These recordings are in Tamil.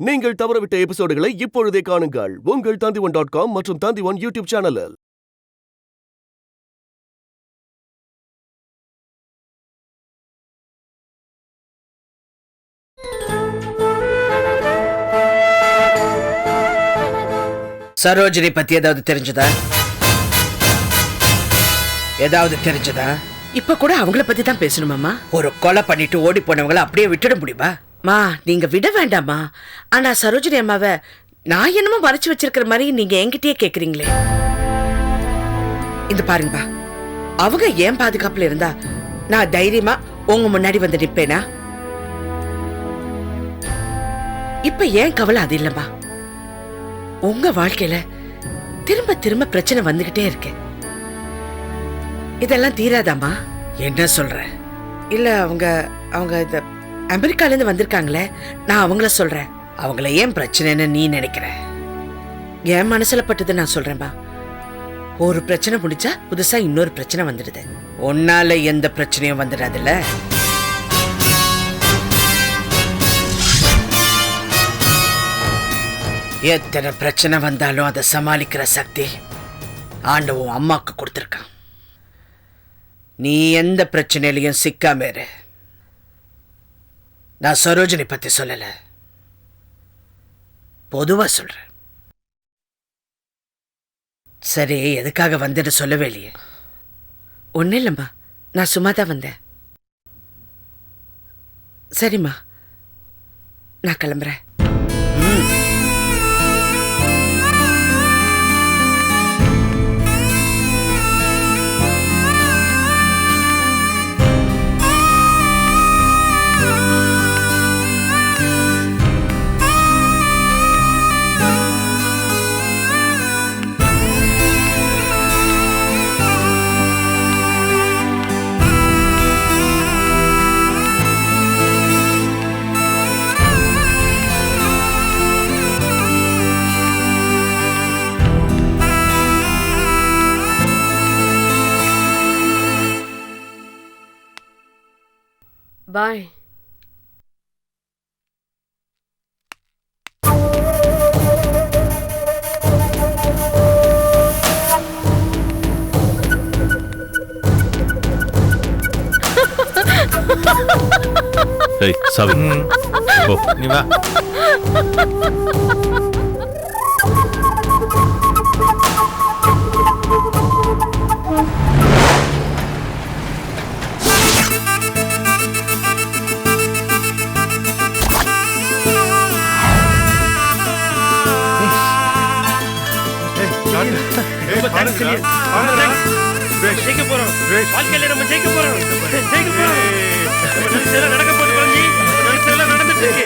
நீங்கள் தவறவிட்ட எபிசோடுகளை இப்பொழுதே காணுங்கள் உங்கள் Tandivan.com மற்றும் Tandivan யூடியூப் சேனலில். சரோஜினி பத்தி ஏதாவது தெரிஞ்சதா? இப்ப கூட அவங்கள பத்தி தான் பேசணுமாமா? ஒரு கொலை பண்ணிட்டு ஓடி போனவங்கள அப்படியே விட்டுட முடியுமா? மா, நீங்க விட வேண்டாமா. ஆனா சரோஜினி அம்மாவை நான் என்னமோ மறைச்சு வச்சிருக்கிற மாதிரி நீங்க என்கிட்டயே கேக்குறீங்களே. இந்த பாருங்கப்பா, அவங்க ஏன் பாதுகாப்புல இருந்தா நான் தைரியமா உங்க முன்னாடி வந்து நிப்பேனா? இப்ப ஏன் கவலை அது இல்லம்மா. உங்க வாழ்க்கையில திரும்ப திரும்ப பிரச்சனை வந்துகிட்டே இருக்கு. இதெல்லாம் தீராதாமா? என்ன சொல்ற? இல்ல அவங்க இந்த அமெரிக்கால இருந்து வந்திருக்காங்களே, நான் அவங்கள சொல்றேன். அவங்கள ஏன் பிரச்சனைன்னு நீ நினைக்கிற? என் மனசுல பட்டது நான் சொல்றேன்பா. ஒரு பிரச்சனை முடிச்சா புதுசா இன்னொரு பிரச்சனை வந்துடுது. உன்னால எந்த பிரச்சனையும் வந்துடாதுல்ல? எத்தனை பிரச்சனை வந்தாலும் அதை சமாளிக்கிற சக்தி ஆண்டவன் அம்மாக்கு கொடுத்துருக்கான். நீ எந்த பிரச்சனையிலையும் சிக்காம இரு. நான் சரோஜினி பத்தி சொல்லல, பொதுவா சொல்றேன். சரி, எதுக்காக வந்துட்டு சொல்லவே இல்லையே? ஒன்னும் இல்லம்மா, நான் சும்மா தான் வந்தேன். சரிம்மா, நான் கிளம்புறேன். Bye. Hey, Savi. Oh, நீ வா. ஜெயிக்க போறோம். வாழ்க்கையில நம்ம ஜெயிக்க போறோம். நடக்க போகுது. நடந்துட்டு இருக்கு.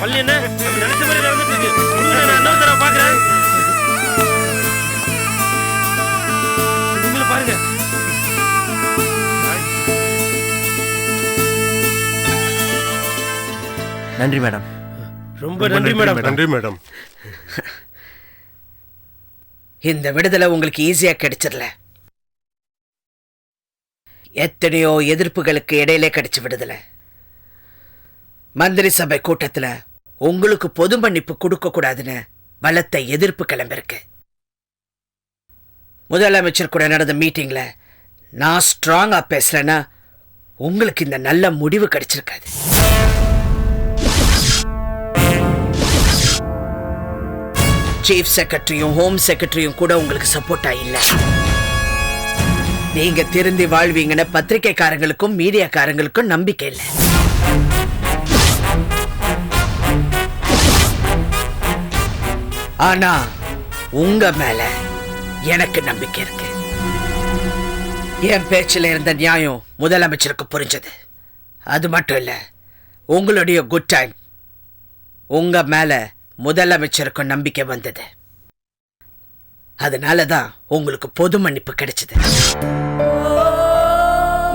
பள்ளி என்ன நினைச்ச மாதிரி நடந்துட்டு இருக்கு. நான் இன்னொரு தடவை பாக்குறேன். நீங்களும் பாருங்க. நன்றி மேடம். ரொம்ப நன்றி மேடம். நன்றி மேடம். இந்த விடுதலை உங்களுக்கு ஈஸியா கிடைச்சிடல. எத்தனையோ எதிர்ப்புகளுக்கு இடையிலே கிடைச்சு விடுதலை. மந்திரி சபை கூட்டத்துல உங்களுக்கு பொது மன்னிப்பு கொடுக்க கூடாதுன்னு பலத்த எதிர்ப்பு கிளம்பிருக்கு. முதலமைச்சர் கூட நடந்த மீட்டிங்ல நான் ஸ்ட்ராங்கா பேசுறேன்னா உங்களுக்கு இந்த நல்ல முடிவு கிடைச்சிருக்காது. சீஃப் செக்ரட்டரியும் ஹோம் செக்ரட்டரியும் கூட உங்களுக்கு சப்போர்ட்டா இல்ல. நீங்க திருந்தி வாழ்வீங்கன்னு பத்திரிகைக்காரங்களுக்கும் மீடியாக்காரங்களுக்கும் நம்பிக்கை இல்லை. ஆனா உங்க மேல எனக்கு நம்பிக்கை இருக்கு. என் பேச்சில் இருந்த நியாயம் முதலமைச்சருக்கு புரிஞ்சது. அது மட்டும் இல்ல, உங்களுடைய குட் டைம் உங்க மேல முதலமைச்சருக்கும் நம்பிக்கை வந்தது. அதனாலதான் உங்களுக்கு பொது மன்னிப்பு கிடைச்சது.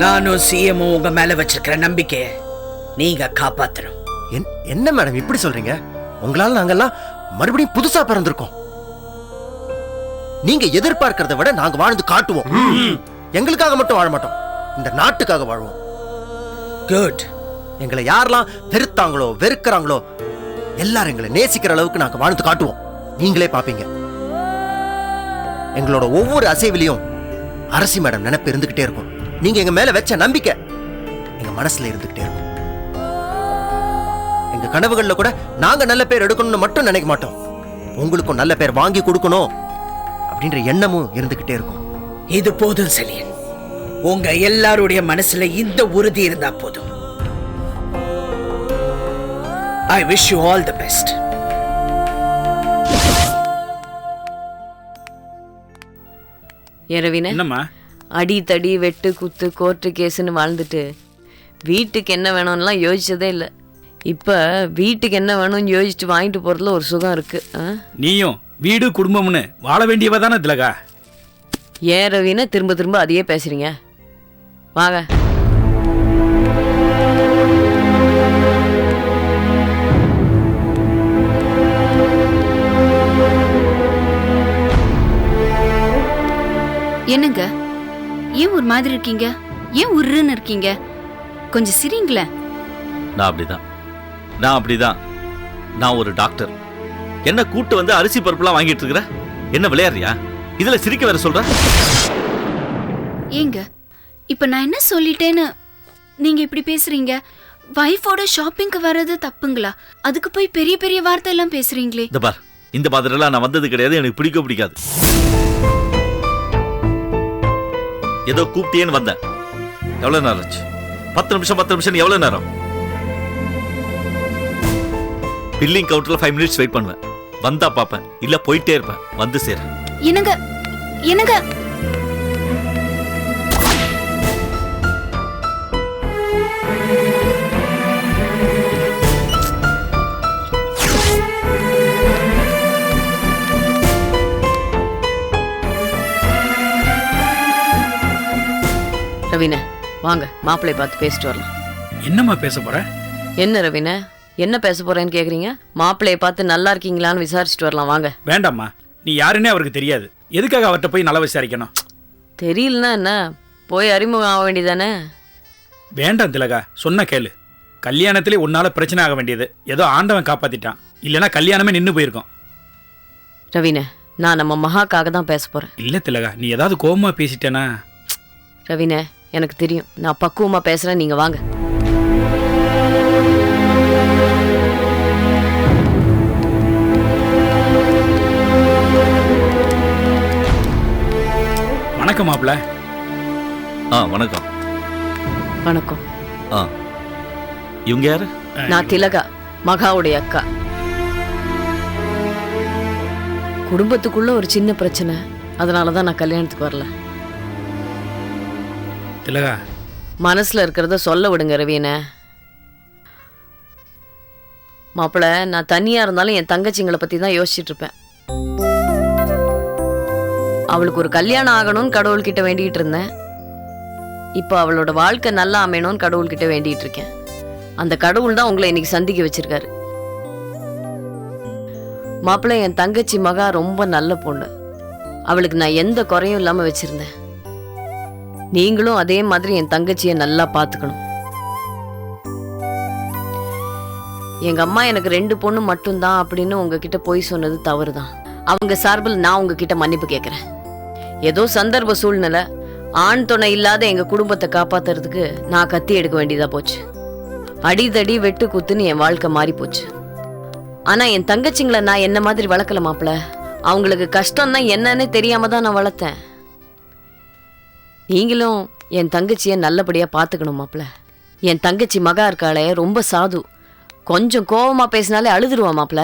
நானும் சிஎமும் உங்க மேல வச்சிருக்கிற நம்பிக்கையை நீங்க காப்பாத்தணும். என்ன மேடம் இப்படி சொல்றீங்க? உங்களால நாங்கெல்லாம் மறுபடியும் புதுசா பிறந்திருக்கோம். நீங்க எதிர்பார்க்கிறத விட நாங்க வாழ்ந்து காட்டுவோம். எங்களுக்காக மட்டும் வாழ மாட்டோம், இந்த நாட்டுக்காக வாழ்வோம். குட். எங்களை யாரெல்லாம் வெறுத்தாங்களோ வெறுக்கிறாங்களோ எல்லாரும் எங்களை நேசிக்கிற அளவுக்கு நாங்க வாழ்ந்து காட்டுவோம். நீங்களே பாப்பீங்க. எங்களோட ஒவ்வொரு அசைவிலையும் அரசி மேடம் நினைப்பு இருந்துகிட்டே இருக்கும். நீங்க எங்க மேல வச்ச நம்பிக்கை எங்க மனசுல இருந்துகிட்டே இருக்கும். எங்க கனவுகள்ல கூட நாங்க நல்ல பேர் எடுக்கணும்னு மட்டும் நினைக்க மாட்டோம். உங்களுக்கும் நல்ல பேர் வாங்கி கொடுக்கணும் அப்படின்ற எண்ணமும் இருந்துகிட்டே இருக்கும். இது போதும் செலியன். உங்க எல்லாருடைய மனசுல இந்த உறுதி இருந்தா போதும். I wish you all the best. ரவீன, என்னம்மா? அடி தடி வெட்டு குத்து கோர்ட்டு கேஸ்ன்னு வாழ்ந்துட்டு வீட்டுக்கு என்ன வேணும்லாம் யோசிச்சதே இல்லை. இப்போ வீட்டுக்கு என்ன வேணும்னு யோசிச்சு வாங்கிட்டு போறதுல ஒரு சுகம் இருக்கு. நீயும் வீடு குடும்பம்னு வாழ வேண்டியவ தானே திலகா? ஏன் ரவீன திரும்ப திரும்ப அதையே பேசுறீங்க? வாங்க. என்னங்க, ஏன் ஒரு மாதிரி இருக்கீங்க? ஏன் உருன்னு இருக்கீங்க? கொஞ்சம் சிரிங்களேன். நான் அப்படிதான். நான் ஒரு டாக்டர். என்ன கூட்டு வந்து அரிசி பருப்புலாம் வாங்கிட்டு இருக்கிற? என்ன விளையாடுறியா? இதுல சிரிக்க வேற சொல்ற? ஏங்க, இப்ப நான் என்ன சொல்லிட்டேன்னு நீங்க இப்படி பேசுறீங்க? வைஃபோட ஷாப்பிங்க்கு வர்றது தப்புங்களா? அதுக்கு போய் பெரிய பெரிய வார்த்தை எல்லாம் பேசுறீங்களே. இந்த பார், இந்த மாதிரிலாம் நான் வந்தது கிடையாது. எனக்கு பிடிக்காது. ஏதோ கூப்பிட்டேன்னு வந்தேன். எவ்வளவு நேரம் ஆச்சு? 10 நிமிஷம் எவ்வளவு நேரம்? பில்லிங் கவுண்டர்ல 5 மினிட்ஸ் வெயிட் பண்ணுவேன். வந்தா பாப்பேன், இல்ல போயிட்டே இருப்பேன். வந்து சேர. என்னங்க என்னங்க, ரவீன வாங்க, மாப்பிள்ளை பார்த்து பேசிட்டு வரலாம். என்னம்மா பேச போற? என்ன ரவீன, என்ன பேச போறேன்னு கேக்குறீங்க? மாப்பிள்ளையை பார்த்து நல்லா இருக்கீங்களான்னு விசாரிச்சுட்டு வரலாம் வாங்க. வேண்டாம்மா, நீ யாருன்னே அவருக்கு தெரியாது. எதுக்காக அவர்கிட்ட போய் நல்லா விசாரிக்கணும்? தெரியலன்னா என்ன, போய் அறிமுகம் ஆக வேண்டியதானே? வேண்டாம் திலகா, சொன்ன கேளு. கல்யாணத்திலே உன்னால பிரச்சனை ஆக வேண்டியது ஏதோ ஆண்டவன் காப்பாத்திட்டான். இல்லைன்னா கல்யாணமே நின்று போயிருக்கும். ரவீன, நான் நம்ம மகாக்காக தான் பேச போறேன். இல்ல திலகா, நீ ஏதாவது கோபமா பேசிட்டேனா? ரவீன, எனக்கு தெரியும், நான் பக்குவமா பேசுறேன், நீங்க வாங்க. வணக்கம் மாப்ள. வணக்கம். வணக்கம். இவங்க யாரு? நான் திலகா, மகாவுடைய அக்கா. குடும்பத்துக்குள்ள ஒரு சின்ன பிரச்சனை, அதனாலதான் நான் கல்யாணத்துக்கு வரல. திலகா, மனசுல இருக்கிறத சொல்ல விடுங்க ரவீன. மாப்பிள்ள, நான் தனியா இருந்தாலும் என் தங்கச்சிங்களை பத்தி தான் யோசிச்சுட்டு இருப்பேன். அவளுக்கு ஒரு கல்யாணம் ஆகணும்னு கடவுள்கிட்ட வேண்டிகிட்டு இருந்தேன். இப்போ அவளோட வாழ்க்கை நல்லா அமையணும்னு கடவுள்கிட்ட வேண்டிகிட்டு இருக்கேன். அந்த கடவுள் தான் உங்களை இன்னைக்கு சந்திக்க வச்சிருக்காரு. மாப்பிள்ள, என் தங்கச்சி மகா ரொம்ப நல்ல பொண்ணு. அவளுக்கு நான் எந்த குறையும் இல்லாம வச்சிருந்தேன். நீங்களும் அதே மாதிரி என் தங்கச்சியை நல்லா பார்த்துக்கணும். எங்க அம்மா எனக்கு 2 பொண்ணு மட்டும்தான் அப்படின்னு உங்ககிட்ட போய் சொன்னது தவறுதான். அவங்க சார்பில் நான் உங்ககிட்ட மன்னிப்பு கேட்கிறேன். ஏதோ சந்தர்ப்ப சூழ்நிலை, ஆண் துணை இல்லாத எங்க குடும்பத்தை காப்பாத்துறதுக்கு நான் கத்தி எடுக்க வேண்டியதா போச்சு. அடிதடி வெட்டு குத்துன்னு என் வாழ்க்கை மாறி போச்சு. ஆனா என் தங்கச்சிங்களை நான் என்ன மாதிரி வளர்க்கல மாப்பிள்ள. அவங்களுக்கு கஷ்டம்னா என்னன்னு தெரியாம தான் நான் வளர்த்தேன். நீங்களும் என் தங்கச்சியை நல்லபடியா பாத்துக்கணும் மாப்பிள்ள. என் தங்கச்சி மகா இருக்காளே, ரொம்ப சாது. கொஞ்சம் கோவமா பேசினாலே அழுதுருவா மாப்பிள்ள.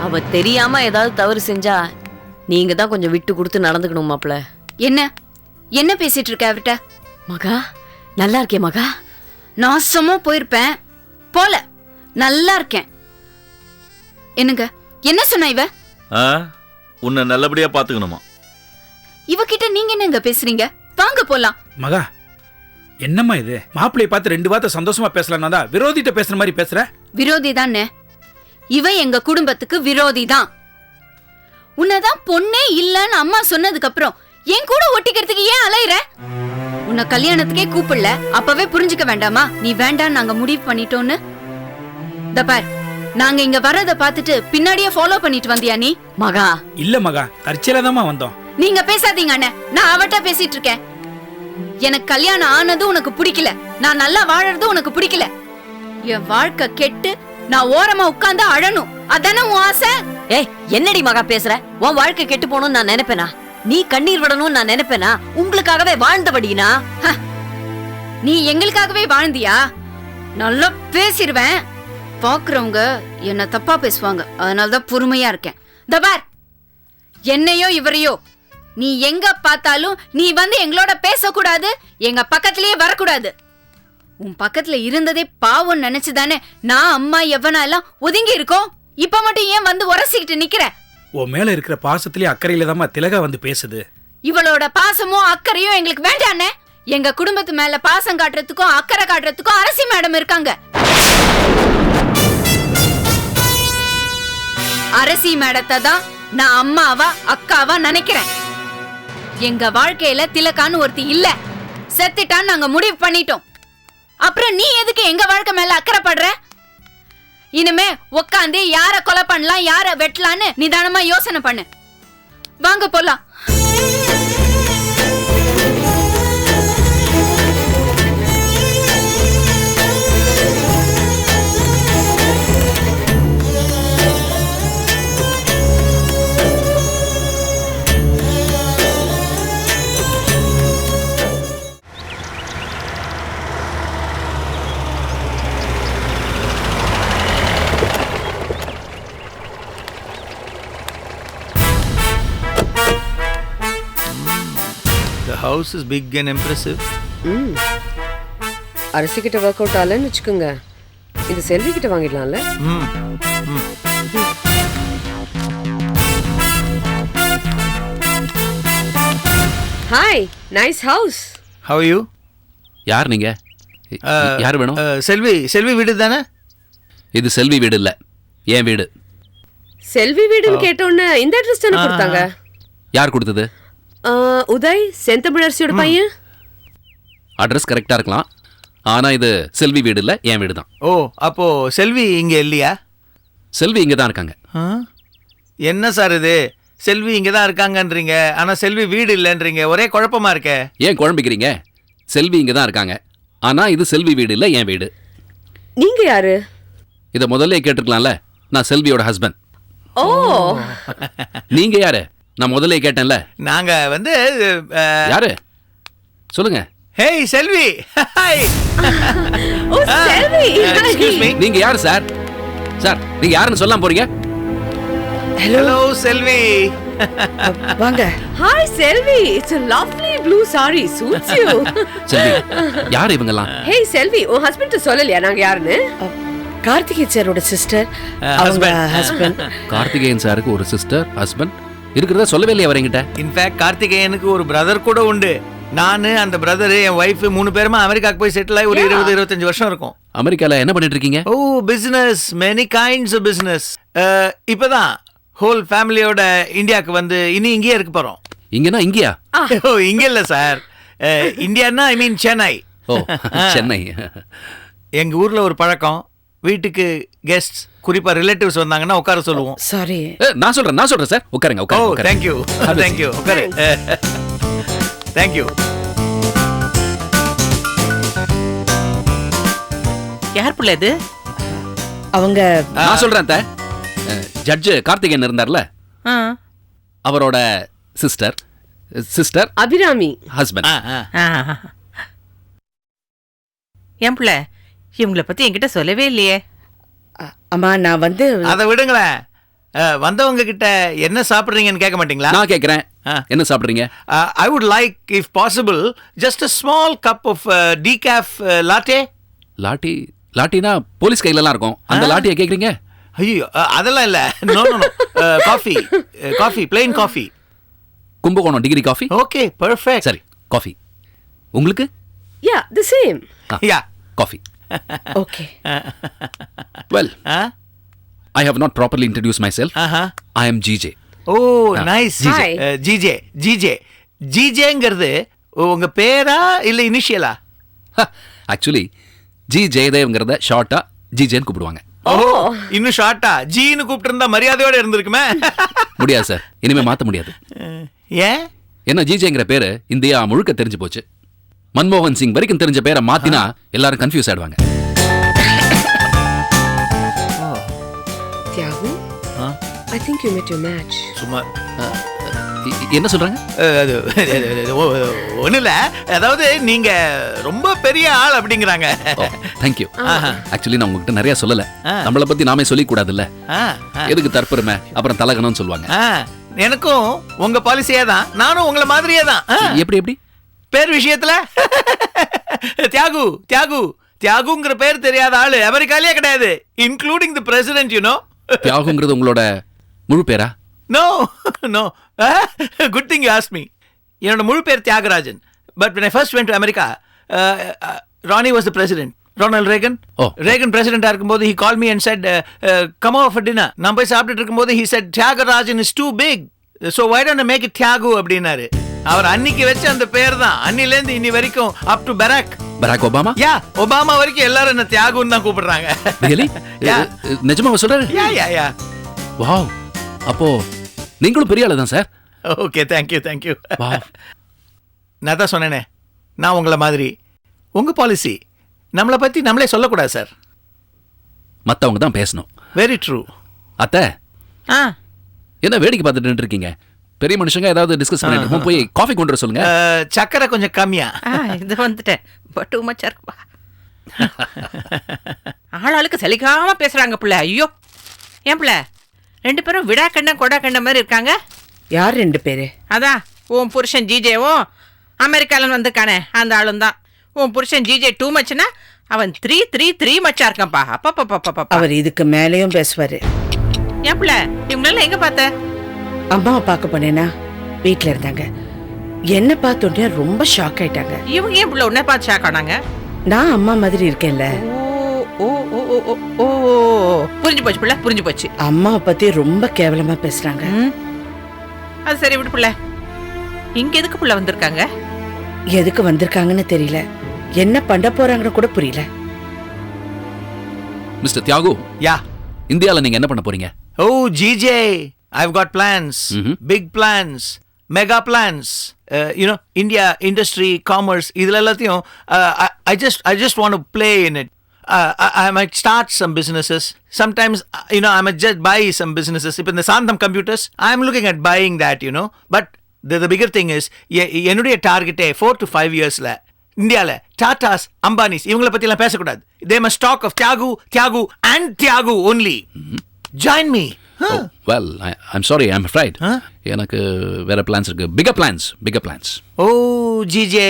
அவ தெரியாம ஏதாவது தவறு செஞ்சா நீங்க தான் கொஞ்சம் விட்டு கொடுத்து நடந்துக்கணும் மாப்பிள்ள. என்ன என்ன பேசிட்டு இருக்க அவர்கிட்ட? மகா, நல்லா இருக்கே மகா? நாசமா போயிருப்பேன் போல. நல்லா இருக்கேன். என்னங்க, என்ன சொன்ன இவ? உன்னை நல்லபடியா பாத்துக்கணுமா? இவகிட்ட நீங்க என்னங்க பேசுறீங்க? வாங்க போலாம். மகா, என்னம்மா இது? மாப்பிள்ளைய பார்த்து 2 வார்த்தை சந்தோஷமா பேசலன்னா தான் விரோதிட்ட பேசுற மாதிரி பேசுற. விரோதி தானே இவ? எங்க குடும்பத்துக்கு விரோதி தான். உன்னதான் பொண்ணே இல்லன்னு அம்மா சொன்னதுக்கு அப்புறம் என் கூட ஒட்டிக்கிறதுக்கு ஏன் அலையற? உன்னை கல்யாணத்துக்கே கூப்பிடல, அப்பவே புரிஞ்சுக்க வேண்டாமா நீ வேண்டாம் நாங்க முடிவு பண்ணிட்டோன்னு? பார், நாங்க இங்க வர்றத பாத்துட்டு பின்னாடியே ஃபாலோ பண்ணிட்டு வந்தியா நீ? மகா, இல்ல மகா, தற்செயலாதாம்மா வந்தோம். நீங்க பேசாதீங்க அண்ணே, நான் அவட்ட பேசிட்டு இருக்கேன். எனக்கு கல்யாணம் ஆனதும் உனக்கு பிடிக்கல, நான் நல்லா வாழறதும் உனக்கு பிடிக்கல. என் வாழ்க்கை கெட்டு நான் ஓரமா உட்கார்ந்து அழணும், அதானே உன் ஆசை? ஏய் என்னடி மகா பேசுற? உன் வாழ்க்கை கெட்டு போகணும்னு நான் நினைப்பேனா? நீ கண்ணீர் விடணும்னு நான் நினைப்பேனா? உங்களுக்காகவே வாழ்ந்தபடினா? நீ எங்களுக்காகவே வாழ்ந்தியா? நல்லா பேசிடுவேன். பாக்குறவங்க என்ன தப்பா பேசுவாங்க, அதனாலதான் பொறுமையா இருக்கேன். பார், என்னையோ இவரையோ நீ எங்க பார்த்தாலும் நீ வந்து எங்களோட பேசக்கூடாது, எங்க பக்கத்திலேயே வரக்கூடாது. உன் பக்கத்துல இருந்ததே பாவம் நினைச்சுதானே நான் அம்மா எவனா எல்லாம் ஒதுங்கி இருக்கோம். இப்ப மட்டும் ஏன் வந்து உரசிக்கிட்டு நிக்கிற? உன் மேல இருக்கிற பாசத்திலே அக்கறையில தாம்மா திலகா வந்து பேசுது. இவளோட பாசமும் அக்கறையும் எங்களுக்கு வேண்டானே. எங்க குடும்பத்து மேல பாசம் காட்டுறதுக்கும் அக்கறை காட்டுறதுக்கும் அரசி மேடம் இருக்காங்க. அரசி மேடத்தை தான் நான் அம்மாவா அக்காவா நினைக்கிறேன். எங்க வாழ்க்கையில திலகான்னு ஒருத்தி இல்ல, செத்துட்டான்னு நாங்க முடிவு பண்ணிட்டோம். அப்புறம் நீ எதுக்கு எங்க வாழ்க்கை மேல அக்கறைப்படுற? இனிமே உக்காந்து யார கொலை பண்ணலாம் யார வெட்டலான்னு நிதானமா யோசனை பண்ணு. வாங்க போலாம். The house is big and impressive. அரசி கிட்ட ஒர்க் அவுட் ஆகலன்னு வச்சுக்கோங்க, இது செல்வி கிட்ட வாங்கிடலாம்ல. Hi, nice house. How are you? யார் நீங்க? யார் வேணும்? செல்வி வீடு தானே? இது செல்வி வீடு இல்ல, என் வீடு. செல்வி வீடுன்னு கேட்டோன்னு இந்த அட்ரஸ் தானே கொடுத்தாங்க. யார் கொடுத்தது? உதய், செந்தமிழரசியோட பையன். அட்ரஸ் கரெக்டா இருக்கலாம், ஆனா இது செல்வி வீடு இல்ல, என் வீடு தான். ஓ, அப்போ செல்வி இங்க இல்லையா? செல்வி இங்க தான் இருக்காங்க. என்ன சார் இது? செல்வி இங்க தான் இருக்காங்கன்றீங்க, ஆனா செல்வி வீடு இல்லைன்றீங்க, ஒரே குழப்பமா இருக்கே. ஏன் குழம்பிக்கிறீங்க? செல்வி இங்க தான் இருக்காங்க, ஆனா இது செல்வி வீடு இல்ல, என் வீடு. நீங்க யாரு? இத முதல்ல கேட்டிருக்கலாம்ல, நான் செல்வியோட ஹஸ்பண்ட். ஓ, நீங்க யாரு? நான் முதல்ல கேட்டேன்ல. நாங்க வந்து யாரு சொல்லுங்க. Hey Selvi. Hi. Oh Selvi. Excuse me. நீங்க யாரு சார்? சார் நீங்க யாருன்னு சொல்லாம போறீங்க? ஹலோ செல்வி. வாங்க. Hi Selvi, it's a lovely blue saree, suits you. Selvi, யார் இவங்கலாம்? ஹேய் செல்வி, உன் ஹஸ்பண்ட் சொல்லலையா நாங்க யாருன்னு? கார்த்திகேயன் சாரோட சிஸ்டர், அவங்க ஹஸ்பண்ட். கார்த்திகேயன் சாருக்கு ஒரு சிஸ்டர், ஹஸ்பண்ட் இருக்கிறதா சொல்லவே இல்லையா அவர்கிட்ட? இன்ஃபேக்ட் கார்த்திகேயனுக்கு ஒரு பிரதர் கூட உண்டு. நானு, அந்த பிரதர், என் ஒய்ஃப் 3 பேருமா அமெரிக்காக்கு போய் செட்டில் ஆகி ஒரு 20-25 வருஷம் இருக்கும். அமெரிக்கால என்ன பண்ணிட்டு இருக்கீங்க? Oh, business, many kinds of business. இப்பதான் ஹோல் ஃபேமிலியோட இந்தியாவுக்கு வந்து இனி இங்கேயே இருக்க போறோம். இங்கனா இங்கயா? ஓ, இங்க இல்ல சார், இந்தியானா ஐ மீன் சென்னை. ஓ, சென்னை. எங்க ஊர்ல ஒரு பழக்கம், வீட்டுக்கு கெஸ்ட், குறிப்பா ரிலேட்டிவ்ஸ் வந்தாங்கன்னா உட்கார சொல்லுவோம். சாரி, நான் சொல்றேன் சார், உட்காருங்க ஓ, உட்காருங்க. தேங்க்யூ தேங்க்யூ, உட்காரு. தேங்க்யூ. யார் பிள்ளை இது? அவங்க நான் சொல்றேன். ஜட்ஜ் கார்த்திகேயன் இருந்தார்ல, அவரோட சிஸ்டர் அபிராமி ஹஸ்பண்ட். என் பிள்ளை இவங்களை பத்தி என்கிட்ட சொல்லவே இல்லையே. அம்மா, நான் வந்து அதை விடுங்களேன். வந்தவங்க கிட்ட என்ன சாப்பிடுறீங்கன்னு கேட்க மாட்டீங்களா? நான் கேட்கிறேன், என்ன சாப்பிடுறீங்க? I would like, if possible, just a small cup of decaf latte. லாட்டினா போலீஸ் கையிலலாம் இருக்கும், அந்த லாட்டியை கேட்குறீங்க? ஐயோ, அதெல்லாம் இல்ல. No no no, coffee, plain coffee. Kumbakonam degree coffee. Okay, perfect. சரி, காஃபி. உங்களுக்கு? Yeah, the same. Yeah, coffee. Okay. Well, I have not properly introduced myself. I am GJ. Oh, nice. Hi. GJ. ஜிஜேங்கிறது உங்க பேரா இல்ல இனிஷியலா? ஆக்சுவலி ஜி ஜெயதேவ்ங்கிறத ஷார்ட்டா ஜிஜேன்னு கூப்பிடுவாங்க. ஓ, இன்னும் ஷார்ட்டா ஜின்னு கூப்பிட்டு இருந்தா மரியாதையோட இருந்திருக்குமே. முடியாது சார், இனிமே மாத்த முடியாது. ஏன்? என்ன ஜிஜேங்கிற பேரு இந்தியா முழுக்க தெரிஞ்சு போச்சு. மன்மோகன் சிங் வரைக்கும் தெரிஞ்ச பேரை மாத்தினா எல்லாரும் கன்ஃபியூஸ் ஆயிடுவாங்க. Thiyagu, I think you met your match. சும்மா என்ன சொல்றாங்க? ஒண்ணு இல்ல, அதாவது நீங்க ரொம்ப பெரிய ஆள் அப்படிங்கிறாங்க. தேங்க்யூ. ஆக்சுவலி நான் உங்ககிட்ட நிறைய சொல்லல. நம்மளை பத்தி நாமே சொல்லிக் கூடாதுல்ல. எதுக்கு தற்பெருமை, அப்புறம் தலகணும்னு சொல்லுவாங்க. எனக்கும் உங்க பாலிசியே தான், நானும் உங்களை மாதிரியே தான். எப்படி எப்படி? பேர் விஷயத்துல தியாகு தியாகு தியாகுங்கிற பேர் தெரியாத ஆளு அமெரிக்காலயே கிடையாது, including the president. You know, தியாகுங்கிறது உங்களோட முழு பேரா? No no, good thing you ask me. என்னோட முழு பேர் Thyagarajan. But when I first went to America, Ronnie was the president. Ronald Reagan. Reagan president இருக்கும்போது he called me and said, come over for dinner. நான் போய் சாப்பிட்டுட்டு இருக்கும்போது he said, Tyagarajan is too big, so why don't I make it Tyagu அப்படின்னாரு. அவர் அன்னைக்கு வச்ச அந்த பேர் தான் அன்னிலேருந்து இன்னி வரைக்கும் up to barack obama. Yeah, obama வரைக்கும் எல்லாரும் என்ன தியாகுன்னு தான் கூப்பிடுறாங்க. ரியலி? நிஜமா சொல்றாரு? யா யா யா. வாவ், அப்போ நீங்களும் பெரிய ஆளு தான் சார். Okay, thank you thank you. நான் தான் சொன்னேனே, நான் உங்களை மாதிரி. உங்க பாலிசி நம்மளை பத்தி நம்மளே சொல்லக்கூடாது சார், மத்தவங்க தான் பேசணும். Very true. அத்தை, என்ன வேடிக்கை பார்த்துட்டு இருக்கீங்க? பெரிய மனுஷங்க ஏதாவது டிஸ்கஸ் பண்ணிட்டு போய் காஃபி கொண்டு வர சொல்லுங்க. சக்கரை கொஞ்சம் கம்மியா. இது வந்துட்டேன், பட் டூ மச் இருக்குப்பா. ஆளாளுக்கு சலிக்காம பேசுறாங்க பிள்ளை. ஐயோ, ஏன் பிள்ளை ரெண்டு பேரும் விடா கண்ண கொடா கண்ண மாதிரி இருக்காங்க? யார் 2 பேரு? அதான் உன் புருஷன் ஜிஜேவும் அமெரிக்காலன்னு வந்திருக்கானே அந்த ஆளும் தான். உன் புருஷன் ஜிஜே டூ மச்னா அவன் 3 மச்சா இருக்கான்ப்பா. அப்பா அவர் இதுக்கு மேலேயும் பேசுவாரு. ஏன் பிள்ளை இவங்களெல்லாம் எங்க பார்த்த? அம்மாவை பார்க்க போனேனா, வீட்டில் இருந்தாங்க. என்ன பார்த்தோன்னே ரொம்ப ஷாக் ஆயிட்டாங்க. இவங்க ஏன் பிள்ளை உன்னை பார்த்து ஷாக் ஆனாங்க? நான் அம்மா மாதிரி இருக்கேன்ல. ஓ ஓ ஓ ஓ, புரிஞ்சு போச்சு பிள்ளை, புரிஞ்சு போச்சு. அம்மாவை பத்தி ரொம்ப கேவலமா பேசுறாங்க. அது சரி விடு பிள்ளை. இங்க எதுக்கு பிள்ளை வந்திருக்காங்க? எதுக்கு வந்திருக்காங்கன்னு தெரியல, என்ன பண்ண போறாங்கன்னு கூட புரியல. மிஸ்டர் தியாகு, யா, இந்தியால நீங்க என்ன பண்ண போறீங்க? ஓ GJ, I've got plans, big plans, mega plans. You know, India industry, commerce, இதுல எல்லாத்தையும் I just want to play in it. I might start some businesses. Sometimes, you know, I might just buy some businesses. இப்போ இந்த சாந்தம் computers, I'm looking at buying that, you know. But the bigger thing is, என்னுடைய டார்கெட்டே 4 to 5 yearsல இந்தியால டாடாஸ், அம்பானிஸ் இவங்கள பத்தி எல்லாம் பேசக்கூடாது. They must talk of Tyagu and Tyagu only. Join me. Well, I'm sorry, I'm afraid. எனக்கு வேற பிளான்ஸ் இருக்கு. bigger plans. ஓ ஜிஜே,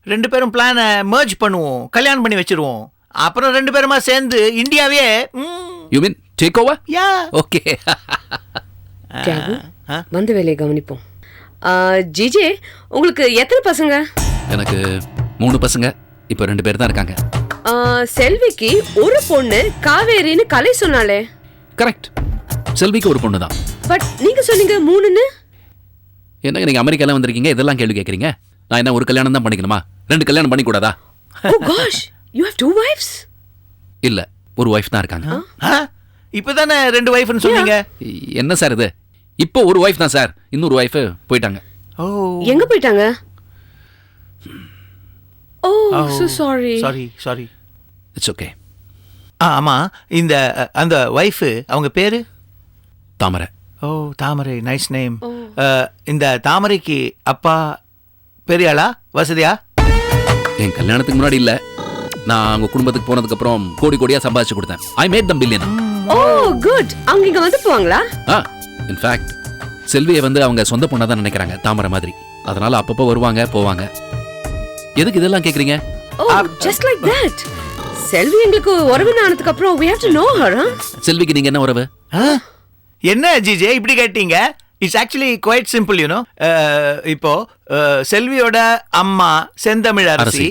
2 பேரும் பிளானை merge பண்ணுவோம், கல்யாணம் பண்ணி வச்சிருவோம். அப்புறம் 2 பேருமா சேர்ந்து இந்தியாவே. You mean take over? Yeah. Okay. Thiyagu, வந்த வேலையை கவனிப்போம். ஜிஜே, உங்களுக்கு எத்தனை பசங்க? எனக்கு 3 பசங்க, இப்போ 2 பேர் தான் இருக்காங்க. செல்விக்கு ஒரு பொண்ணு காவேரின்னு கலை சொன்னாலே. கரெக்ட், செல்விக்கு ஒரு பொண்ணு தான். பட் நீங்க சொன்னீங்க 3ன்னு. என்னங்க நீங்க அமெரிக்கால வந்திருக்கீங்க, இதெல்லாம் கேள்வி கேட்குறீங்க? நான் என்ன ஒரு கல்யாணம் தான் பண்ணிக்கணுமா? 2 கல்யாணம் பண்ணிக்கூடாதா? Oh gosh, you have 2 wives? இல்ல, ஒரு வைஃப் தான் இருக்காங்க. இப்பதானே 2 வைஃப்னு சொன்னீங்க. என்ன சார் இது? இப்போ ஒரு வைஃப் தான் சார், இன்னொரு வைஃப் போயிட்டாங்க. ஓ, எங்க போயிட்டாங்க? Oh, so sorry. Sorry. It's okay. ஆமா, இந்த அந்த வைஃப் அவங்க பேரு தாமரை. ஓ, தாமரை, நைஸ் நேம். இந்த தாமரைக்கு அப்பா பெரியாளா, வசதியா? என் கல்யாணத்துக்கு முன்னாடி இல்ல, நான் அவங்க குடும்பத்துக்கு போனதுக்கு அப்புறம் கோடியா சம்பாதிச்சு கொடுத்தேன். I made them billionaire. Oh, good. அவங்க இங்க வந்து போவாங்களா? In fact, செல்வியை வந்து அவங்க சொந்த பொண்ணா தான் நினைக்கிறாங்க, தாமரை மாதிரி. அதனால அப்பப்போ வருவாங்க போவாங்க. எதுக்கு இதெல்லாம் கேக்குறீங்க? Oh, just like that. செல்வி எங்களுக்கு உறவின ஆனதுக்கு அப்புறம் we have to know her. செல்விக்கு நீங்க என்ன உறவு? என்ன ஜிஜே இப்படி கேட்டீங்க? It's actually quite simple, you know. இப்போ செல்வியோட அம்மா செந்தமிழ் அரசி,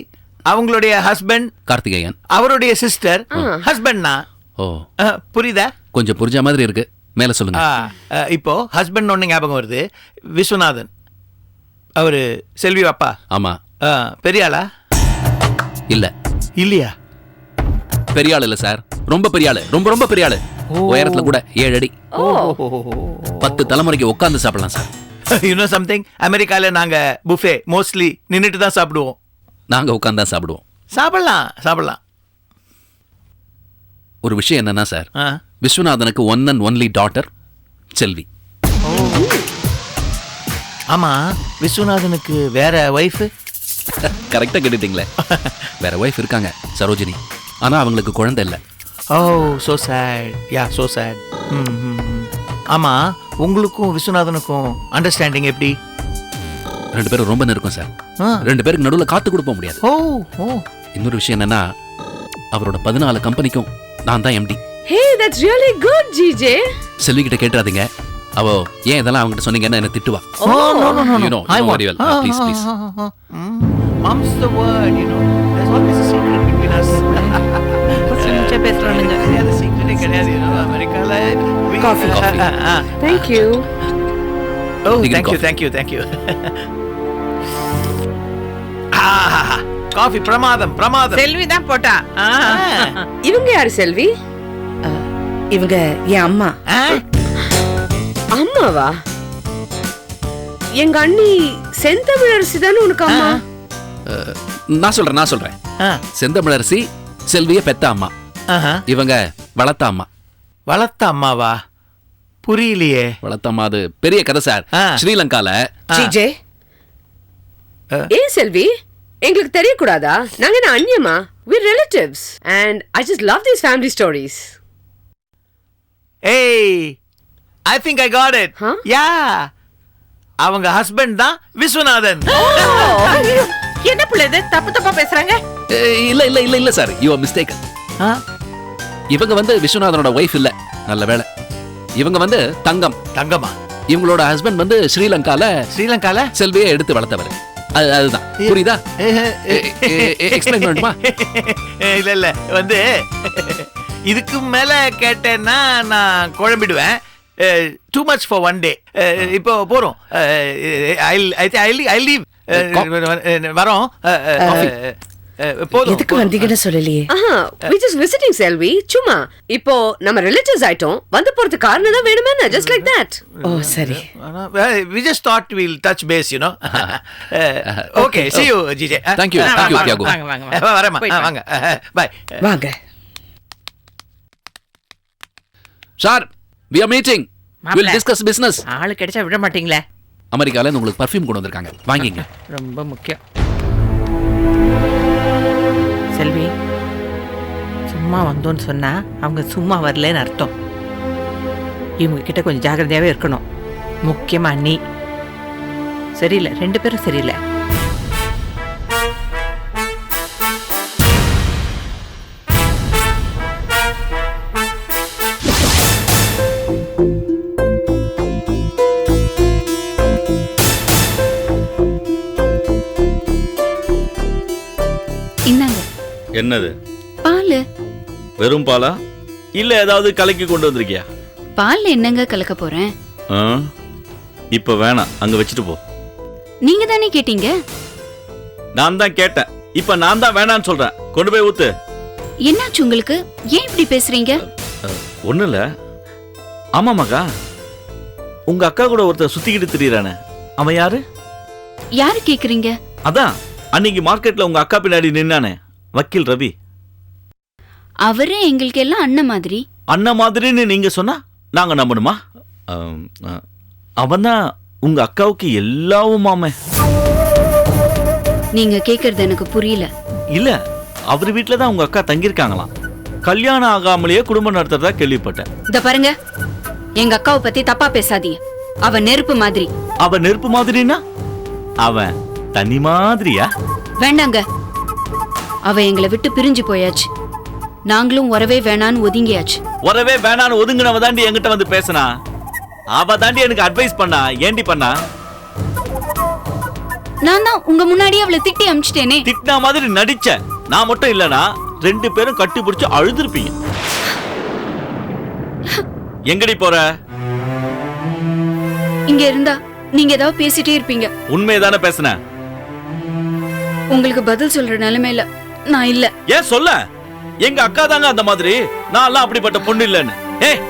அவங்களுடைய ஹஸ்பண்ட் கார்த்திகேயன், அவருடைய சிஸ்டர் ஹஸ்பண்ட்னா. ஓ, புரியுதா? கொஞ்சம் புரிஞ்ச மாதிரி இருக்கு, மேல சொல்லுங்க. இப்போ ஹஸ்பண்ட் ஒன்று ஞாபகம் வருது, விஸ்வநாதன். அவரு செல்வி அப்பா ஆமா. பெரிய ஆளா? இல்ல இல்லையா? பெரிய ஆள் இல்ல சார், ரொம்ப பெரிய ஆளு, ரொம்ப ரொம்ப பெரிய ஆளு. உயரத்துல கூட 7 அடி. 10 தலைமுறைக்கு உட்கார்ந்து சாப்பிடலாம் சார். யூ நோ சம்திங், அமெரிக்கால நாங்க புஃபே மோஸ்ட்லி நின்னுட்டு தான் சாப்பிடுவோம். நாங்க உட்கார்ந்து தான் சாப்பிடுவோம். சாப்பிடலாம். ஒரு விஷயம் என்னன்னா சார், விஸ்வநாதனுக்கு one and only daughter Selvi. ஆமா, விஸ்வநாதனுக்கு வேற ஒய்ஃப்? கரெக்டா கேட்டுட்டீங்களே. வேற ஒய்ஃப் இருக்காங்க, சரோஜினி. ஆனா அவங்களுக்கு குழந்தை இல்ல. ஓ, சோ சேட். யா, சோ சேட். ஆமா, உங்களுக்கும் விஸ்வநாதனுக்கும் அண்டர்ஸ்டாண்டிங் எப்படி? 2 பேரும் ரொம்ப நெருக்கம் சார். 2 பேருக்கு நடுவுல காத்து கொடுக்க முடியாது. இன்னொரு விஷயம் என்னன்னா, அவரோட 14 கம்பெனிக்கும் நான் தான் MD. Hey, that's really good GJ. Selvi கிட்ட கேட்றாதீங்க. அவ ஏன் இதெல்லாம் அவங்ககிட்ட சொன்னீங்கன்னா என்ன திட்டுவா. You know very well. Please. Mom's the word, you know. There's always a secret between us. கொஞ்சம் பேசுறானுங்க. அது secret கிடையாது, you know, அமெரிக்கால. Coffee. Thank you. Oh, Digging thank you. Coffee பிரமாதம். செல்வி தான் போட்டா. இவங்க யாரு செல்வி? இவங்க என் அம்மா. அம்மாவா? எங்க அண்ணி செந்தமிழரசி தானே உனக்கு அம்மா? நான் சொல்றேன். செந்தமிழரசி செல்விய பெத்த அம்மா. இவங்க வளர்த்த அம்மா. வளர்த்த அம்மாவா? புரியலையே. வளர்த்த அம்மா அது பெரிய கதை சார். ஸ்ரீலங்கால. ஜிஜே, ஏன் செல்வி, எங்களுக்கு தெரியக்கூடாதா? நாங்க என்ன அண்ணியமா? We're relatives and I just love these family stories. Hey, I think I got it. Huh? Yeah. அவங்க ஹஸ்பண்ட் தான் விஸ்வநாதன். என்ன பிள்ளை இது தப்பா பேசுறாங்க? இல்ல சார், யூ ஆர் மிஸ்டேக்கன். இவங்க வந்து விஸ்வநாதனோட ஒய்ஃப் இல்ல. நல்ல வேளை. இவங்க வந்து தங்கமா. இவங்களோட ஹஸ்பண்ட் வந்து ஸ்ரீலங்கால செல்வியை எடுத்து வளர்த்தவர். அதுதான் புரியுதா? எக்ஸ்பிளைன் பண்ணணுமா? இல்ல வந்து இதுக்கு மேல கேட்டேன்னா நான் குழம்பிடுவேன். Too much for one day. இப்போ போறோம். I'll leave. வரோம். போதும். எதுக்கு வந்தீங்கன்னு சொல்லலையே. We just visiting செல்வி. சும்மா இப்போ நம்ம ரிலேட்டிவ்ஸ் ஆயிட்டோம். வந்து போறது காரணம் தான் வேணுமே, just like that. ஓ சரி. We just thought we'll touch base, you know. Okay, see you, GJ. Thank you, Tiago. வாங்க. வரேம்மா. வாங்க. Bye. வாங்க. Sir, we are meeting. We'll discuss business. ஆளு கிடைச்சா விட மாட்டீங்களே. அமெரிக்கால இருந்து உங்களுக்கு பர்ஃப்யூம் கொண்டு வந்திருக்காங்க, வாங்கிங்க. ரொம்ப முக்கியம். செல்வி, சும்மா வந்தோன்னு சொன்னா அவங்க சும்மா வரலன்னு அர்த்தம். இவங்க கிட்ட கொஞ்சம் ஜாக்கிரதையாவே இருக்கணும். முக்கியமா நீ சரியில்லை, 2 பேரும் சரியில்லை. என்னது? பால். வெறும் பாலா இல்ல ஏதாவது கலக்கி கொண்டு வந்திருக்கியா? பால் என்னங்க கலக்க போறேன்? இப்ப வேணாம், அங்க வச்சுட்டு போ. நீங்க தானே கேட்டீங்க. நான் தான் கேட்டேன், இப்ப நான் தான் வேணான்னு சொல்றேன். கொண்டு போய் ஊத்து. என்னாச்சு உங்களுக்கு? ஏன் இப்படி பேசுறீங்க? ஒண்ணு இல்ல. ஆமா மகா, உங்க அக்கா கூட ஒருத்தர் சுத்திக்கிட்டு திரியறானே, அவன் யாரு? யாரு கேக்குறீங்க? அதான் அன்னைக்கு மார்க்கெட்ல உங்க அக்கா பின்னாடி நின்னானே, வக்கீல் ரவி. அவரே எங்களுக்கு எல்லாம் அண்ணன் மாதிரி. அண்ணன் மாதிரின்னு நீங்க சொன்னா நாங்க நம்பணுமா? அவன் தான் உங்க அக்காவுக்கு எல்லாவுமாமே. நீங்க கேக்குறது எனக்கு புரியல. இல்ல, அவர் வீட்டுல தான் உங்க அக்கா தங்கியிருக்காங்களாம். கல்யாணம் ஆகாமலேயே குடும்பம் நடத்துறதா கேள்விப்பட்டேன். இத பாருங்க, எங்க அக்காவை பத்தி தப்பா பேசாதீங்க. அவ நெருப்பு மாதிரி. அவ நெருப்பு மாதிரினா அவன் தனி மாதிரியா? வேண்டாங்க, அவ எங்களை விட்டு பிரிஞ்சு போயாச்சு. நாங்களும் உறவே வேணான்னு ஒதுங்கியாச்சு. உறவே வேணான்னு ஒதுங்கினவ தாண்டி என்கிட்ட வந்து பேசினா. அவ தாண்டி எனக்கு அட்வைஸ் பண்ணா. ஏண்டி பண்ணா? நான் தான் உங்க முன்னாடியே அவளை திட்டி அமிச்சிட்டேனே. திட்டின மாதிரி நடிச்ச. நான் மட்டும் இல்லனா 2 பேரும் கட்டி பிடிச்சு அழுதுருப்பீங்க. எங்கடி போற? இங்க இருந்தா நீங்க ஏதாவது பேசிட்டே இருப்பீங்க. உண்மையதானே பேசுனேன். உங்களுக்கு பதில் சொல்ற நிலைமையில நான் இல்ல. ஏன் சொல்ல? எங்க அக்கா தாங்க அந்த மாதிரி. நான் எல்லாம் அப்படிப்பட்ட பொண்ணு இல்லன்னு. ஏய்,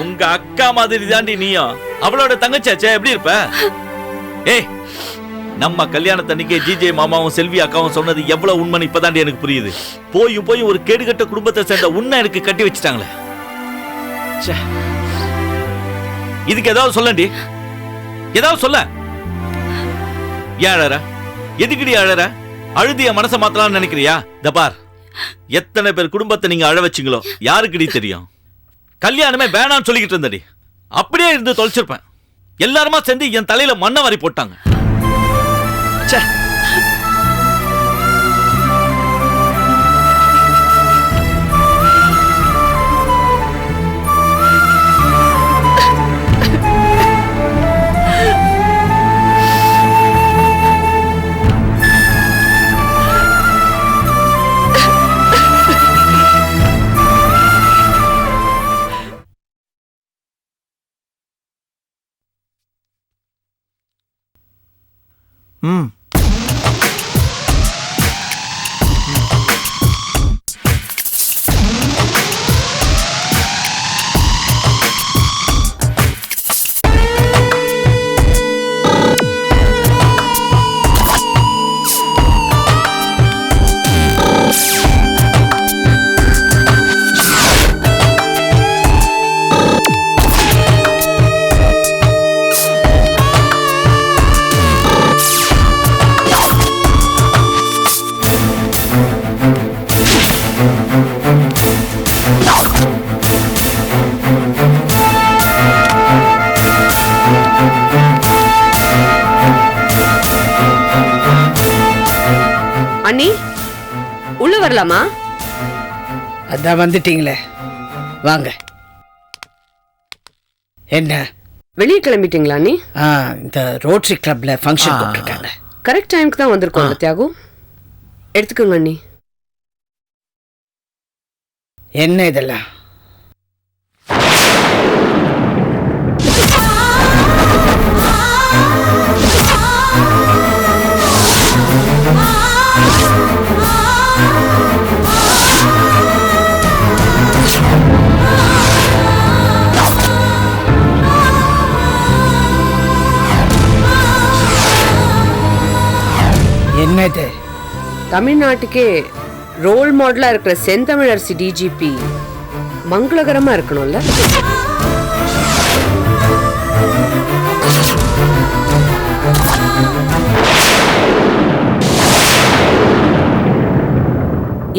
உங்க அக்கா மாதிரி தாண்டி நீயும். அவளோட தங்கச்சாச்சே, எப்படி இருப்ப? ஏய், நம்ம கல்யாணத்தன்னைக்கே ஜிஜே மாமாவும் செல்வி அக்காவும் சொன்னது எவ்வளவு உண்மைன்னு இப்பதாண்டி எனக்கு புரியுது. போய் ஒரு கேடுகட்ட குடும்பத்தை சேர்ந்த உன்னை எனக்கு கட்டி வச்சுட்டாங்களே. இதுக்கு ஏதாவது சொல்லண்டி, ஏதாவது சொல்ல. ஏன் அழற? எதுக்குடி அழற? அழுதிய மனசை மாத்தலாம்னு நினைக்கிறியா? தபார், எத்தனை பேர் குடும்பத்தை நீங்க அழ வச்சிங்களோ யாருக்குடி தெரியும்? கல்யாணமே வேணான்னு சொல்லிக்கிட்டு இருந்தடி. அப்படியே இருந்து தொலைச்சிருப்பேன். எல்லாருமா சேர்ந்து என் தலையில மண்ணை வாரி போட்டாங்க. ம். அண்ணி, உள்ள வரலாமா? அதான் வந்துட்டீங்களே, வாங்க. என்ன வெளியே கிளம்பிட்டீங்களா அண்ணி? இந்த ரோட்டரி கிளப்ல ஃபங்க்ஷன் போட்டிருக்காங்க. கரெக்ட் டைமுக்கு தான் வந்திருக்கோம் தியாகு. எடுத்துக்கோங்க அண்ணி. என்ன இதெல்லாம்? என்னது? தமிழ்நாட்டுக்கே ரோல் மாடலா இருக்கிற செந்தமிழரசி டிஜிபி மங்களகரமா இருக்கணும்ல?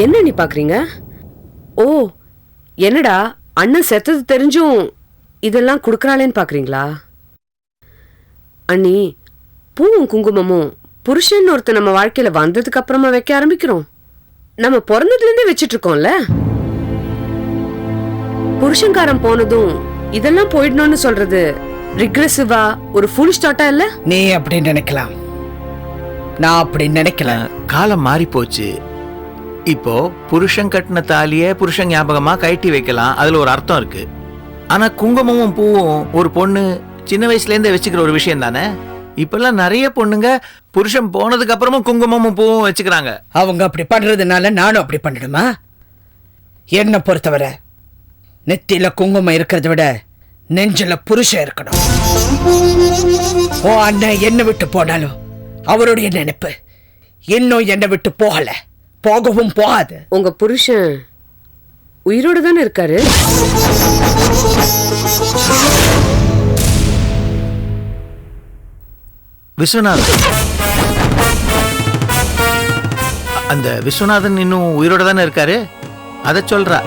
என்ன நீ பாக்குறீங்க? ஓ, என்னடா அண்ணன் செத்தது தெரிஞ்சும் இதெல்லாம் குடுக்கறாளேன்னு பாக்குறீங்களா? அண்ணி, பூவும் குங்குமமும் புருஷன் ஒருத்தர் நம்ம வாழ்க்கையில வந்ததுக்கு அப்புறமா வைக்க ஆரம்பிக்கிறோம். நம்ம பிறந்ததுல இருந்தே வச்சிட்டு இருக்கோம்ல. புருஷன்காரன் போனதும் இதெல்லாம் போயிடணும்னு சொல்றது ரிக்ரெசிவா ஒரு ஃபூலிஷ் தாட்டா இல்ல? நீ அப்படி நினைக்கலாம், நான் அப்படி நினைக்கல. காலம் மாறி போச்சு. இப்போ புருஷன் கட்டின தாலிய புருஷன் ஞாபகமா கட்டி வைக்கலாம், அதுல ஒரு அர்த்தம் இருக்கு. ஆனா குங்குமமும் பூவும் ஒரு பொண்ணு சின்ன வயசுல இருந்தே வச்சுக்கிற ஒரு விஷயம் தானே. இப்பெல்லாம் நிறைய பொண்ணுங்க புருஷன் போனதுக்கு அப்புறமும் குங்குமமும் பூவும் வச்சுக்கிறாங்க. அவங்க அப்படி பண்றதுனால நானும் அப்படி பண்ணணுமா? என்ன பொறுத்தவரை நெத்தியில குங்குமம் இருக்கிறத விட நெஞ்சில புருஷன் இருக்கணும். ஓ அண்ணன் என்ன விட்டு போனாலும் அவருடைய நினைப்பு இன்னும் என்ன விட்டு போகல, போகவும் போகாது. உங்க புருஷன் உயிரோட தானே இருக்காரு? விஸ்வநாதன், அந்த விஸ்வநாதன் இன்னும் உயிரோட தானே இருக்காரு, அதை சொல்றா.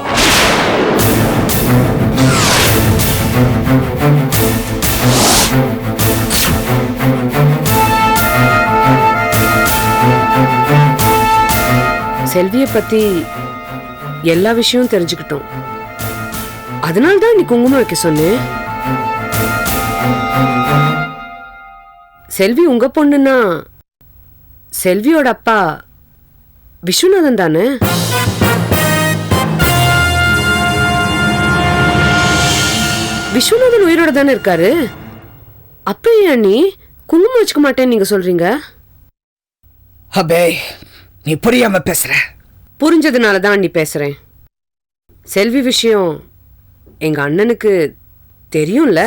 செல்வியை பத்தி எல்லா விஷயமும் தெரிஞ்சுக்கிட்டோம். அதனால்தான் நீ குங்குமம் வைக்க சொன்னேன். செல்வி உங்க பொண்ணுன்னா செல்வியோட அப்பா விஸ்வநாதன் தானே? விஸ்வநாதன் உயிரோட தானே இருக்காரு. அப்படியா அண்ணி? குங்குமம் வச்சுக்க மாட்டேன்னு நீங்க சொல்றீங்க? அபே, நீ புரியாம பேசுற. புரிஞ்சதுனால தான் அண்ணி பேசுறேன். செல்வி விஷயம் எங்க அண்ணனுக்கு தெரியும்ல?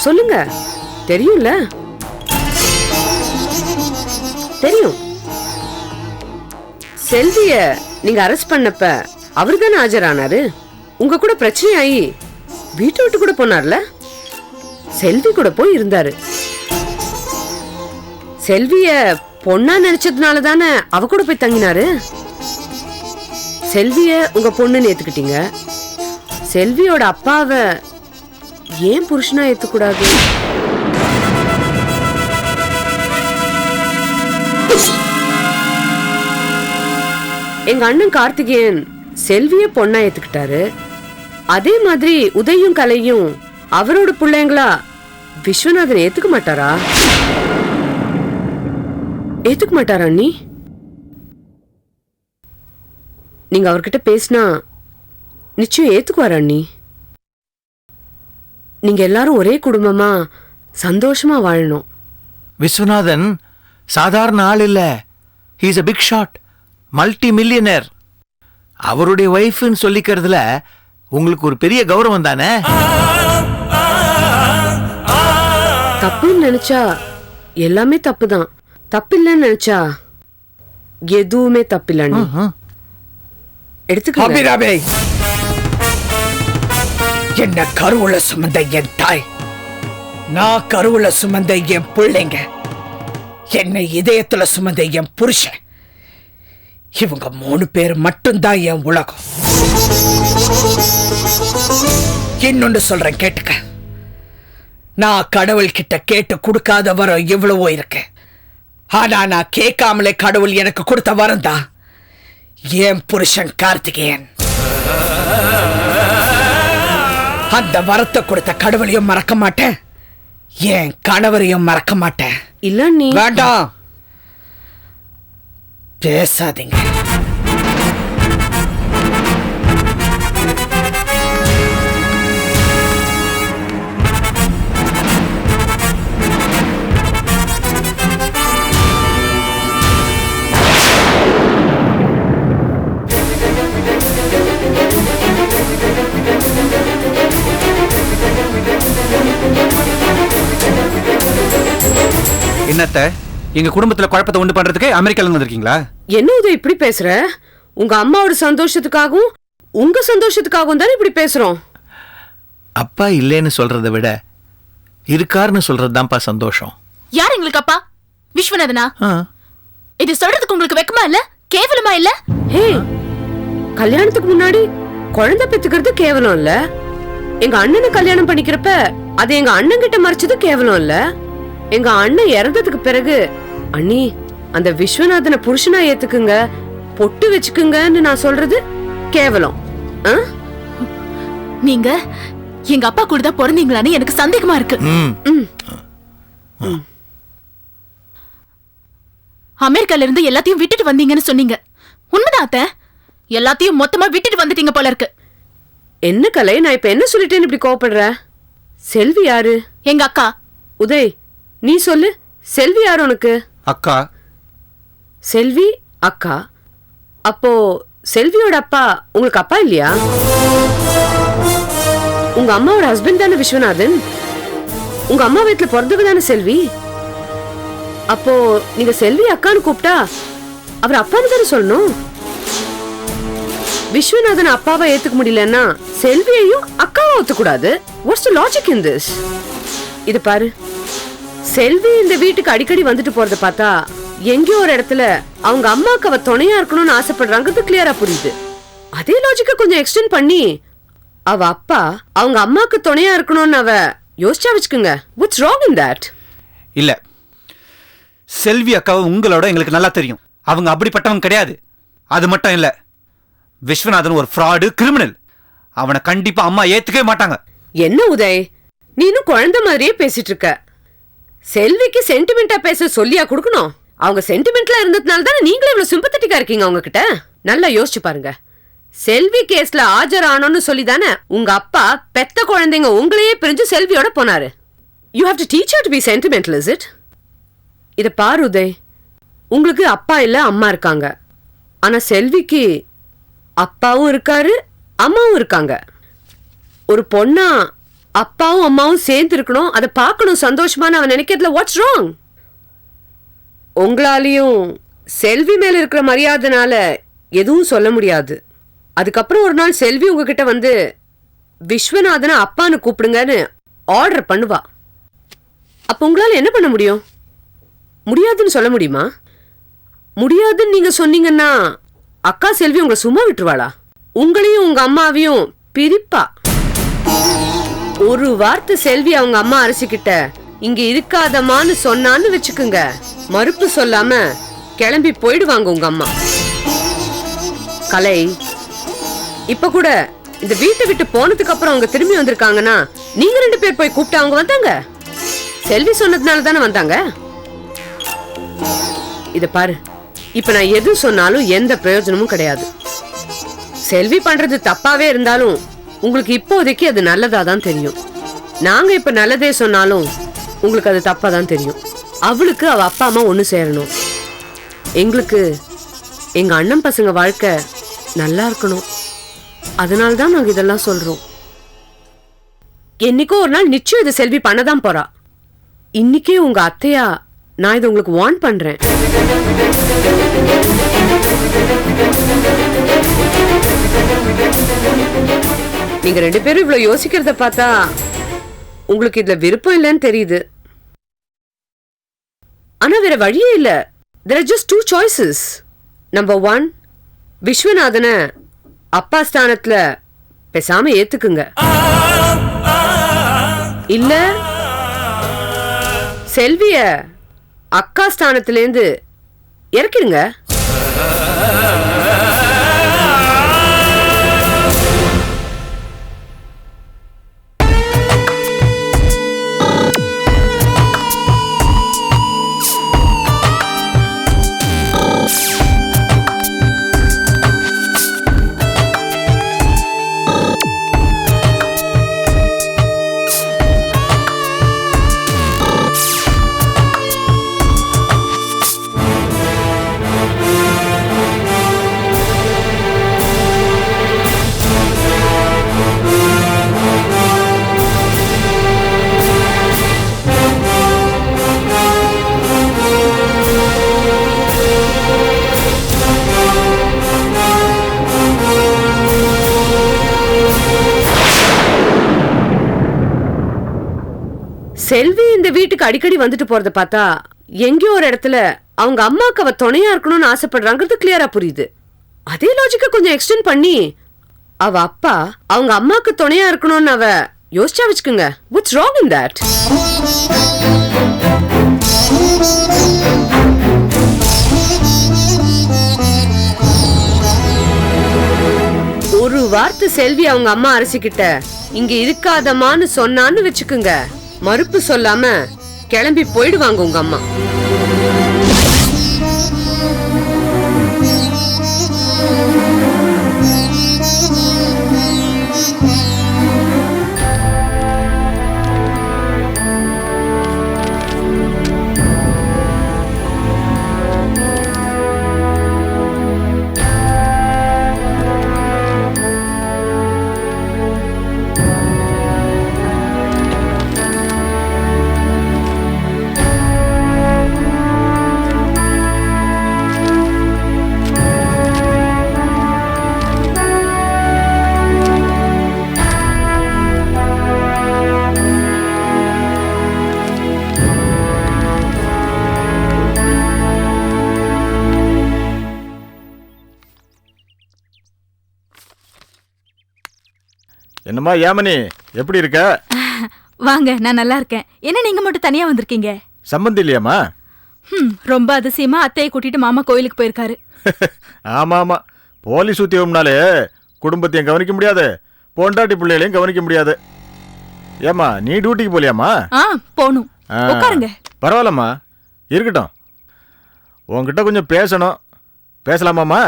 சொல்லுங்க, தெரியும்ல? தெரியும். செல்விய நீங்க அரெஸ்ட் பண்ணப்ப அவரு தானே ஆஜரானாரு. உங்க கூட பிரச்சனை ஆகி வீட்டை விட்டு கூட போனார்ல. செல்வி கூட போய் இருந்தாரு. செல்விய பொண்ணா நினைச்சதுனால தானே அவ கூட போய் தங்கினாரு. செல்விய உங்க பொண்ணுன்னு ஏத்துக்கிட்டீங்க. செல்வியோட அப்பாவை ஏன் புருஷனா ஏத்துக்கூடாது? எங்க அண்ணன் கார்த்திகேயன் செல்விய பொண்ணா ஏத்துக்கிட்டாரு. அதே மாதிரி உதயும் கலையும் அவரோட பிள்ளைங்களா விஸ்வநாதன் ஏத்துக்க மாட்டாரா? ஏத்துக்க மாட்டாரா அண்ணி? நீங்க அவர்கிட்ட பேசினா நிச்சயம் ஏத்துக்குவாரா அண்ணி? நீங்க எல்லாரும் ஒரே குடும்பமா சந்தோஷமா வாழணும். விஸ்வநாதன் சாதாரண ஆள் இல்ல. He is a big shot, multi millionaire. அவருடைய ஒய்ஃப்னு சொல்லிக்கிறதுல உங்களுக்கு ஒரு பெரிய கௌரவம் தானே. தப்புன்னு நினைச்சா எல்லாமே தப்புதான். தப்பில்லைன்னு நினைச்சா எதுவுமே தப்பில்லை. எடுத்துக்க அபிராமி, என்ன கருவுல சுமந்த என் தாய், நான் கருவுல சுமந்த என் பிள்ளைங்க, என்னை இதயத்துல சுமந்த என் புருஷன், இவங்க 3 பேர் மட்டும்தான் என் உலகம். இன்னொன்னு சொல்றேன் கேட்டுக்க. நான் கடவுள் கிட்ட கேட்டு கொடுக்காத வரம் எவ்வளவோ இருக்கு. ஆனா நான் கேட்காமலே கடவுள் எனக்கு கொடுத்த வரம் தான் என் புருஷன் கார்த்திகேயன். அந்த வரத்தை கொடுத்த கடவுளையும் மறக்க மாட்டேன், என் கணவரையும் மறக்க மாட்டேன். இல்ல நீ வேண்டாம், பேசாதீங்க. என்னத்த எங்க குடும்பத்துல குழப்பத்தை உண்டு பண்றதுக்கு அமெரிக்கால வந்திருக்கீங்களா? என்ன உதவி இப்படி பேசுற? உங்க அம்மாவோட சந்தோஷத்துக்காகவும் உங்க சந்தோஷத்துக்காகவும் தானே இப்படி பேசுறோம். அப்பா இல்லைன்னு சொல்றதை விட இருக்காருன்னு சொல்றதுதான்ப்பா சந்தோஷம். யார் எங்களுக்கு அப்பா? விஸ்வநாதனா? இது சொல்றதுக்கு உங்களுக்கு வெக்கமா இல்ல? கேவலமா இல்ல? ஹே, கல்யாணத்துக்கு முன்னாடி குழந்தை பெத்துக்கிறது கேவலம் இல்ல. எங்க அண்ணனை கல்யாணம் பண்ணிக்கிறப்ப அது எங்க அண்ணன் கிட்ட மறைச்சது கேவலம் இல்ல. எங்க அண்ணன் இறந்ததுக்கு பிறகு அண்ணி அந்த விஸ்வநாதனை புருஷனா ஏத்துக்குங்க, பொட்டு வச்சுக்குங்கன்னு நான் சொல்றது கேவலம். நீங்க எங்க அப்பா கூட தான் பிறந்தீங்களான்னு எனக்கு சந்தேகமா இருக்கு. அமெரிக்கால இருந்து எல்லாத்தையும் விட்டுட்டு வந்தீங்கன்னு சொன்னீங்க. உண்மைதான் அத்தை, எல்லாத்தையும் மொத்தமா விட்டுட்டு வந்துட்டீங்க போல இருக்கு. என்ன கலை, நான் இப்ப என்ன சொல்லிட்டேன்னு இப்படி கோவப்படுற? செல்வி யாரு? எங்க அக்கா. உதய், நீ சொல்லு, செல்வி யாரு உனக்கு? அக்கா. செல்வி அக்கா. அப்போ செல்வியோட அப்பா உங்களுக்கு அப்பா இல்லையா? உங்க அம்மாவோட ஹஸ்பண்ட் தானே விஸ்வநாதன். உங்க அம்மா வீட்டுல பிறந்தவ தானே செல்வி. அப்போ நீங்க செல்வி அக்கான்னு கூப்பிட்டா அவர் அப்பான்னு தானே சொல்லணும். விஸ்வநாதன் அப்பாவை ஏத்துக்க முடியலன்னா செல்வியையும் அக்காவை ஒத்துக்கூடாது. What's the logic in this? இது பாரு, செல்வி இந்த வீட்டுக்கு அடிக்கடி வந்துட்டு போறத பார்த்தா எங்கேயோ ஒரு இடத்துல அவங்க அம்மாக்கு அவ துணையா இருக்கணும்னு ஆசைப்படுறாங்கிறது கிளியரா புரியுது. அதே லாஜிக்க கொஞ்சம் எக்ஸ்டெண்ட் பண்ணி அவ அப்பா அவங்க அம்மாக்கு துணையா இருக்கணும்னு அவ யோசிச்சா வச்சுக்குங்க. What's wrong in that? இல்ல, செல்வி அக்காவை உங்களோட எங்களுக்கு நல்லா தெரியும். அவங்க அப்படிப்பட்டவங்க கிடையாது. அது மட்டும் இல்ல, விஸ்வநாதன் ஒரு ஃப்ராடு, கிரிமினல். அவனை கண்டிப்பா அம்மா ஏத்துக்கவே மாட்டாங்க. என்ன உதய், நீ இன்னும் குழந்தை மாதிரியே பேசிட்டு இருக்க. செல்விக்கு சென்டிமெண்டா பேச சொல்லியா கொடுக்கணும்? அவங்க சென்டிமெண்ட்ல இருந்ததுனால தானே நீங்களே இவ்வளவு சிம்பத்தட்டிக்கா இருக்கீங்க அவங்க கிட்ட. நல்லா யோசிச்சு பாருங்க. செல்வி கேஸ்ல ஆஜரானோன்னு சொல்லி தானே உங்க அப்பா பெத்த குழந்தைங்க உங்களையே பிரிஞ்சு செல்வியோட போனாரு. You have to teach her to be sentimental, is it? இத பாரு உதய், உங்களுக்கு அப்பா இல்ல அம்மா இருக்காங்க. ஆனா செல்விக்கு அப்பாவும் இருக்காரு அம்மாவும் இருக்காங்க. ஒரு பொண்ணா அப்பாவும் அம்மாவும் சேர்ந்து இருக்கணும், அதை பார்க்கணும் சந்தோஷமான அவன் நினைக்கிறதுல வாட்ஸ் ராங்? உங்களாலையும் செல்வி மேல இருக்கிற மரியாதைனால எதுவும் சொல்ல முடியாது. அதுக்கப்புறம் ஒரு நாள் செல்வி உங்ககிட்ட வந்து விஸ்வநாதனை அப்பான்னு கூப்பிடுங்கன்னு ஆர்டர் பண்ணுவா. அப்ப உங்களால என்ன பண்ண முடியும்? முடியாதுன்னு சொல்ல முடியுமா? முடியாதுன்னு நீங்க சொன்னீங்கன்னா அக்கா செல்வி உங்களை சும்மா விட்டுருவாளா? உங்களையும் உங்க அம்மாவையும் பிரிப்பா. ஒரு வார்த்தை செல்வி அவங்க அம்மா அரசிக்கிட்ட இங்க இருக்காதமான்னு சொன்னான்னு வச்சுக்குங்க, மறுப்பு சொல்லாம கிளம்பி போயிடுவாங்க உங்க அம்மா. கலை, இப்ப கூட இந்த வீட்டை விட்டு போனதுக்கு அப்புறம் அவங்க திரும்பி வந்திருக்காங்கன்னா நீங்க 2 பேர் போய் கூப்பிட்டு அவங்க வந்தாங்க. செல்வி சொன்னதுனால தானே வந்தாங்க. இத பாரு, இப்ப நான் எது சொன்னாலும் எந்த பிரயோஜனமும் கிடையாது. செல்வி பண்றது தப்பாவே இருந்தாலும் உங்களுக்கு இப்போதைக்கு அது நல்லதா தான் தெரியும். நாங்க இப்ப நல்லதே சொன்னாலும் உங்களுக்கு அது தப்பா தான் தெரியும். அவளுக்கு அவ அப்பா அம்மா ஒண்ணு சேரணும், எங்களுக்கு எங்க அண்ணன் பசங்க வாழ்க்கை நல்லா இருக்கணும். அதனால்தான் நாங்க இதெல்லாம் சொல்றோம். என்னைக்கோ ஒரு நாள் நிச்சயம் இதை செல்வி பண்ணதான் போறா. இன்னைக்கே உங்க அத்தையா நான் இதை உங்களுக்கு வார்ன் பண்றேன். நீங்க 2 பேரும் இவ்வளவு யோசிக்கிறத பார்த்தா உங்களுக்கு இதுல விருப்பம் இல்லைன்னு தெரியுது. ஆனா வேற வழியே இல்ல. There are just 2 choices. Number 1, விஸ்வநாதனை அப்பா ஸ்தானத்துல பேசாம ஏத்துக்குங்க. இல்ல செல்விய அக்கா ஸ்தானத்திலேருந்து இறக்கிடுங்க. செல்வி இந்த வீட்டுக்கு அடிக்கடி வந்துட்டு போறத பார்த்தா எங்கேயோ ஒரு இடத்துல அவங்க அம்மாக்கு அவ துணையா இருக்கணும்னு ஆசைப்படுறாங்கிறது கிளியரா புரியுது. அதே லாஜிக்க கொஞ்சம் எக்ஸ்டெண்ட் பண்ணி அவ அப்பா அவங்க அம்மாக்கு துணையா இருக்கணும்னு அவ யோசிச்சா வச்சுக்குங்க. What's wrong in that? ஒரு வார்த்தை செல்வி அவங்க அம்மா அரசிக்கிட்ட இங்க இருக்காதமான்னு சொன்னான்னு வச்சுக்குங்க, மறுப்பு சொல்லாம கிளம்பி போயிடுவாங்க உங்க அம்மா. என்னம்மா யாமினி, எப்படி இருக்க? வாங்க, நான் நல்லா இருக்கேன். என்ன நீங்க மட்டும் தனியா வந்திருக்கீங்க? சம்பந்தி இல்லையாம்மா? ரொம்ப அதிசயமா அத்தையை கூட்டிட்டு மாமா கோயிலுக்கு போயிருக்காரு. ஆமா ஆமா, போலீஸ் உத்தியோகம்னாலே குடும்பத்தையும் கவனிக்க முடியாது, பொண்டாட்டி பிள்ளைகளையும் கவனிக்க முடியாது. ஏம்மா, நீ டியூட்டிக்கு போலியாம்மா? போணும். உட்காருங்க. பரவாயில்லம்மா, இருக்கட்டும். உன்கிட்ட கொஞ்சம் பேசணும். பேசலாமாம்மா?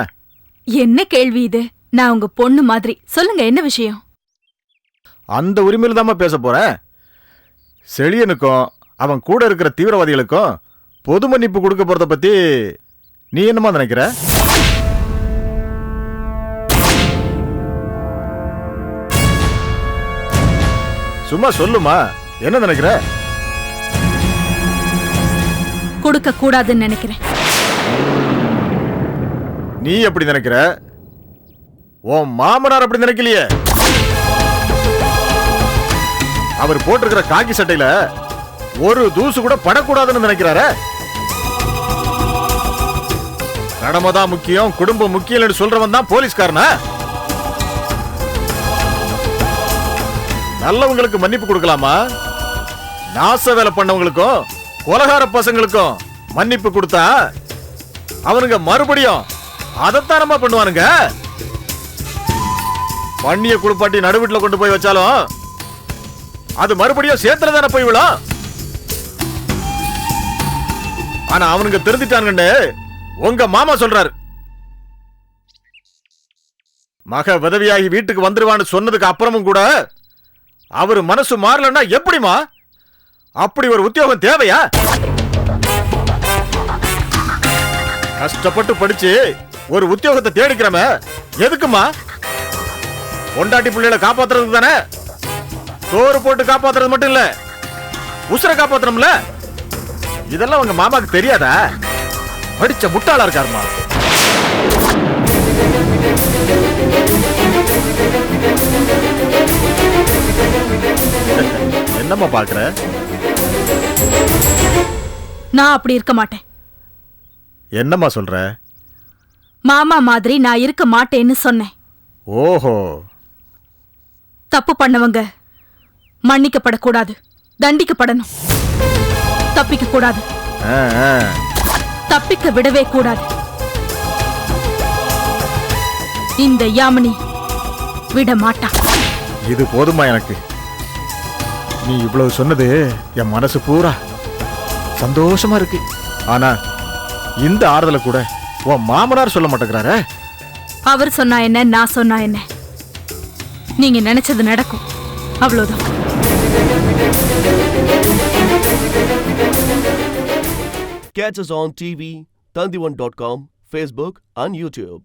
என்ன கேள்வி இது? நான் உங்க பொண்ணு மாதிரி. சொல்லுங்க என்ன விஷயம்? அந்த உரிமையில தாம்மா பேச போறேன். செழியனுக்கும் அவன் கூட இருக்கிற தீவிரவாதிகளுக்கும் பொது மன்னிப்பு கொடுக்க போறத பத்தி நீ என்னமா நினைக்கிற? சும்மா சொல்லுமா, என்ன நினைக்கிற? கொடுக்க கூடாதுன்னு நினைக்கிறேன். நீ எப்படி நினைக்கிற? உன் மாமனார் அப்படி நினைக்கலையே. அவர் போட்டிருக்கிற காக்கி சட்டையில ஒரு தூசு கூட படக்கூடாதுன்னு நினைக்கிறார. கடமைதான் முக்கியம், குடும்பம் முக்கியம் சொல்றவன் தான் போலீஸ்காரனா? நல்லவங்களுக்கு மன்னிப்பு கொடுக்கலாமா? நாச வேலை பண்ணவங்களுக்கும் கொலகார பசங்களுக்கும் மன்னிப்பு கொடுத்தா அவனுங்க மறுபடியும் அதைத்தானமா பண்ணுவானுங்க. பண்ணிய குளிப்பாட்டி நடுவீட்டுல கொண்டு போய் வச்சாலும் அது மறுபடியும் சேத்துல தானே போய் விழும். ஆனா அவனுங்க திருந்திட்டானுங்கன்னு உங்க மாமா சொல்றாரு. மக விதவியாகி வீட்டுக்கு வந்துருவான்னு சொன்னதுக்கு அப்புறமும் கூட அவரு மனசு மாறலன்னா எப்படிமா? அப்படி ஒரு உத்தியோகம் தேவையா? கஷ்டப்பட்டு படிச்சு ஒரு உத்தியோகத்தை தேடிக்கிறமே எதுக்குமா? பொண்டாட்டி பிள்ளைகளை காப்பாத்துறது தானே. சோறு போட்டு காப்பாத்துறது மட்டும் இல்ல, உசுரை காப்பாத்தணும்ல. இதெல்லாம் உங்க மாமாக்கு தெரியாதா? படிச்ச முட்டாளா இருக்காருமா. என்னம்மா பாக்குற? நான் அப்படி இருக்க மாட்டேன். என்னம்மா சொல்ற? மாமா மாதிரி நான் இருக்க மாட்டேன்னு சொன்னேன். ஓஹோ. தப்பு பண்ணவங்க மன்னிக்கப்படக்கூடாது, தண்டிக்கப்படணும். தப்பிக்க கூடாது, தப்பிக்க விடவே கூடாது. இந்த யாமினி விட மாட்டா. இது போதுமா எனக்கு? நீ இவ்வளவு சொன்னது என் மனசு பூரா சந்தோஷமா இருக்கு. ஆனா இந்த ஆறுதல கூட உன் மாமனார் சொல்ல மாட்டேங்கிறாரே. அவர் சொன்னா என்ன, நான் சொன்னா என்ன? நீங்க நினைச்சது நடக்கும், அவ்வளவுதான். Catch us on TV, Tandivan.com, Facebook and YouTube.